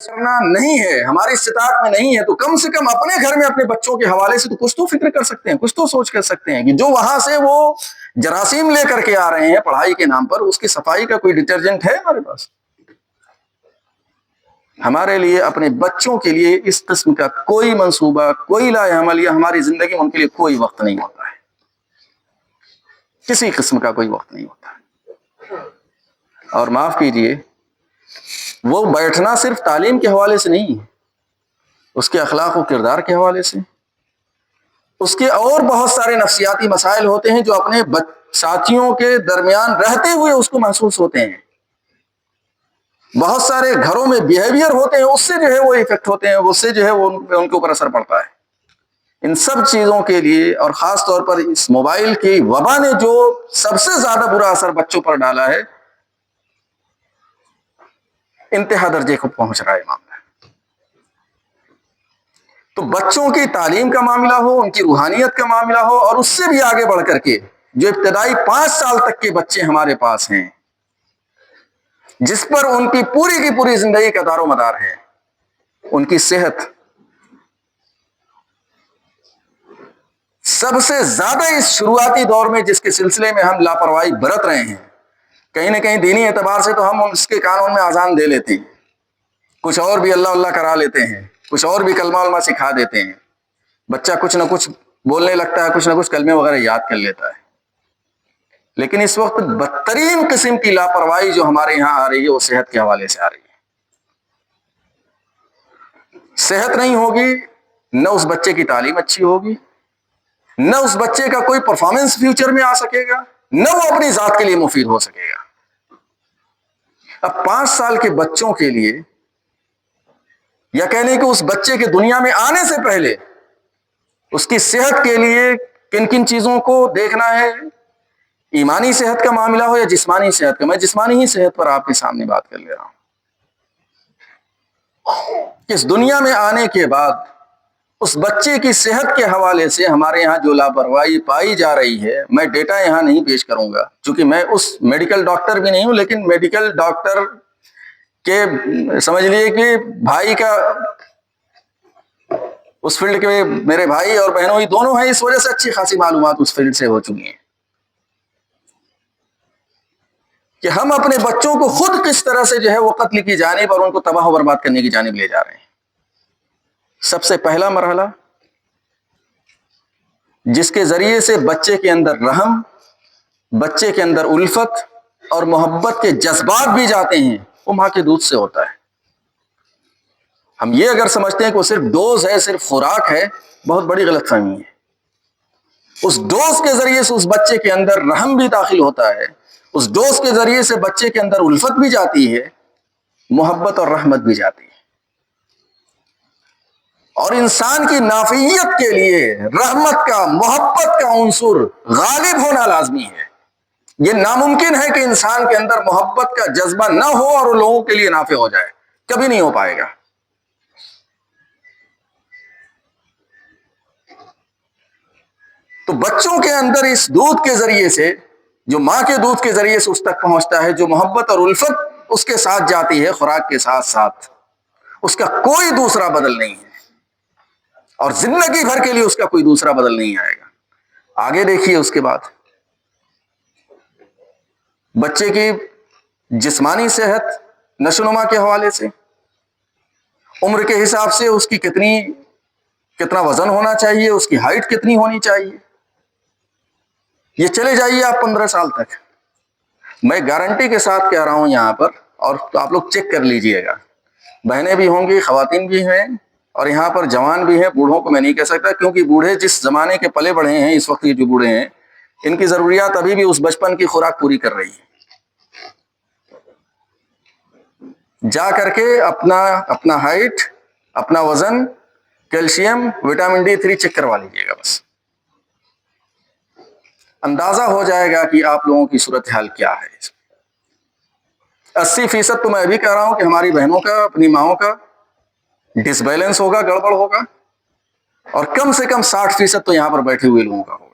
کرنا نہیں ہے، ہماری استطاعت میں نہیں ہے، تو کم سے کم اپنے گھر میں اپنے بچوں کے حوالے سے تو کچھ تو فکر کر سکتے ہیں، کچھ تو سوچ کر سکتے ہیں کہ جو وہاں سے وہ جراثیم لے کر کے آ رہے ہیں پڑھائی کے نام پر، اس کی صفائی کا کوئی ڈٹرجنٹ ہے ہمارے پاس؟ ہمارے لیے اپنے بچوں کے لیے اس قسم کا کوئی منصوبہ، کوئی لائحہ عمل، یا ہماری زندگی میں ان کے لیے کوئی وقت نہیں ہوتا ہے، کسی قسم کا کوئی وقت نہیں ہوتا ہے۔ اور معاف کیجئے، وہ بیٹھنا صرف تعلیم کے حوالے سے نہیں ہے، اس کے اخلاق و کردار کے حوالے سے، اس کے اور بہت سارے نفسیاتی مسائل ہوتے ہیں جو اپنے ساتھیوں کے درمیان رہتے ہوئے اس کو محسوس ہوتے ہیں، بہت سارے گھروں میں بیہیویئر ہوتے ہیں، اس سے جو ہے وہ افیکٹ ہوتے ہیں، اس سے جو ہے وہ ان کے اوپر اثر پڑتا ہے۔ ان سب چیزوں کے لیے، اور خاص طور پر اس موبائل کی وبا نے جو سب سے زیادہ برا اثر بچوں پر ڈالا ہے، انتہا درجے کو پہنچ رہا ہے معاملہ۔ تو بچوں کی تعلیم کا معاملہ ہو، ان کی روحانیت کا معاملہ ہو، اور اس سے بھی آگے بڑھ کر کے جو ابتدائی 5 سال تک کے بچے ہمارے پاس ہیں، جس پر ان کی پوری زندگی کا دار و مدار ہے، ان کی صحت سب سے زیادہ اس شروعاتی دور میں جس کے سلسلے میں ہم لاپرواہی برت رہے ہیں، کہیں نہ کہیں دینی اعتبار سے تو ہم اس کے قانون میں اذان دے لیتے ہیں، کچھ اور بھی اللہ کرا لیتے ہیں، کچھ اور بھی کلمہ علمہ سکھا دیتے ہیں، بچہ کچھ نہ کچھ بولنے لگتا ہے، کچھ نہ کچھ کلمے وغیرہ یاد کر لیتا ہے، لیکن اس وقت بدترین قسم کی لاپرواہی جو ہمارے یہاں آ رہی ہے وہ صحت کے حوالے سے آ رہی ہے۔ صحت نہیں ہوگی، نہ اس بچے کی تعلیم اچھی ہوگی، نہ اس بچے کا کوئی پرفارمنس فیوچر میں آ سکے گا، نہ وہ اپنی ذات کے لیے مفید ہو سکے گا۔ اب 5 سال کے بچوں کے لیے، یا کہنے کہ اس بچے کے دنیا میں آنے سے پہلے اس کی صحت کے لیے کن کن چیزوں کو دیکھنا ہے، ایمانی صحت کا معاملہ ہو یا جسمانی صحت کا، میں جسمانی ہی صحت پر آپ کے سامنے بات کر لے رہا ہوں۔ اس دنیا میں آنے کے بعد اس بچے کی صحت کے حوالے سے ہمارے یہاں جو لاپرواہی پائی جا رہی ہے، میں ڈیٹا یہاں نہیں پیش کروں گا چونکہ میں اس میڈیکل ڈاکٹر بھی نہیں ہوں، لیکن میڈیکل ڈاکٹر کے سمجھ لیے کہ بھائی کا، اس فیلڈ کے میرے بھائی اور بہنوں ہی دونوں ہیں، اس وجہ سے اچھی خاصی معلومات اس فیلڈ سے ہو چکی ہیں کہ ہم اپنے بچوں کو خود کس طرح سے جو ہے وہ قتل کی جانب اور ان کو تباہ و برباد کرنے کی جانب لے جا رہے ہیں۔ سب سے پہلا مرحلہ جس کے ذریعے سے بچے کے اندر رحم، بچے کے اندر الفت اور محبت کے جذبات بھی جاتے ہیں، وہ ماں کے دودھ سے ہوتا ہے۔ ہم یہ اگر سمجھتے ہیں کہ وہ صرف ڈوز ہے، صرف خوراک ہے، بہت بڑی غلط فہمی ہے۔ اس ڈوز کے ذریعے سے اس بچے کے اندر رحم بھی داخل ہوتا ہے، اس ڈوز کے ذریعے سے بچے کے اندر الفت بھی جاتی ہے، محبت اور رحمت بھی جاتی ہے۔ اور انسان کی نافعیت کے لیے رحمت کا، محبت کا عنصر غالب ہونا لازمی ہے۔ یہ ناممکن ہے کہ انسان کے اندر محبت کا جذبہ نہ ہو اور وہ لوگوں کے لیے نافع ہو جائے، کبھی نہیں ہو پائے گا۔ تو بچوں کے اندر اس دودھ کے ذریعے سے، جو ماں کے دودھ کے ذریعے سے اس تک پہنچتا ہے، جو محبت اور الفت اس کے ساتھ جاتی ہے خوراک کے ساتھ ساتھ، اس کا کوئی دوسرا بدل نہیں ہے، اور زندگی بھر کے لیے اس کا کوئی دوسرا بدل نہیں آئے گا۔ آگے دیکھیے، اس کے بعد بچے کی جسمانی صحت، نشو و نما کے حوالے سے، عمر کے حساب سے اس کی کتنا وزن ہونا چاہیے، اس کی ہائٹ کتنی ہونی چاہیے، یہ چلے جائیے آپ 15 سال تک۔ میں گارنٹی کے ساتھ کہہ رہا ہوں یہاں پر، اور آپ لوگ چیک کر لیجئے گا، بہنیں بھی ہوں گی، خواتین بھی ہیں، اور یہاں پر جوان بھی ہیں، بوڑھوں کو میں نہیں کہہ سکتا کیونکہ بوڑھے جس زمانے کے پلے بڑھے ہیں، اس وقت یہ جو بوڑھے ہیں، ان کی ضروریات ابھی بھی اس بچپن کی خوراک پوری کر رہی ہے۔ جا کر کے اپنا ہائٹ، اپنا وزن، کیلشیم، وٹامن D3 چیک کروا لیجئے گا، بس اندازہ ہو جائے گا کہ آپ لوگوں کی صورتحال کیا ہے۔ 80% تو میں ابھی کہہ رہا ہوں کہ ہماری بہنوں کا، اپنی ماؤں کا ڈس بیلنس ہوگا، گڑبڑ ہوگا، اور کم سے کم 60% تو یہاں پر بیٹھے ہوئے لوگوں کا ہوگا۔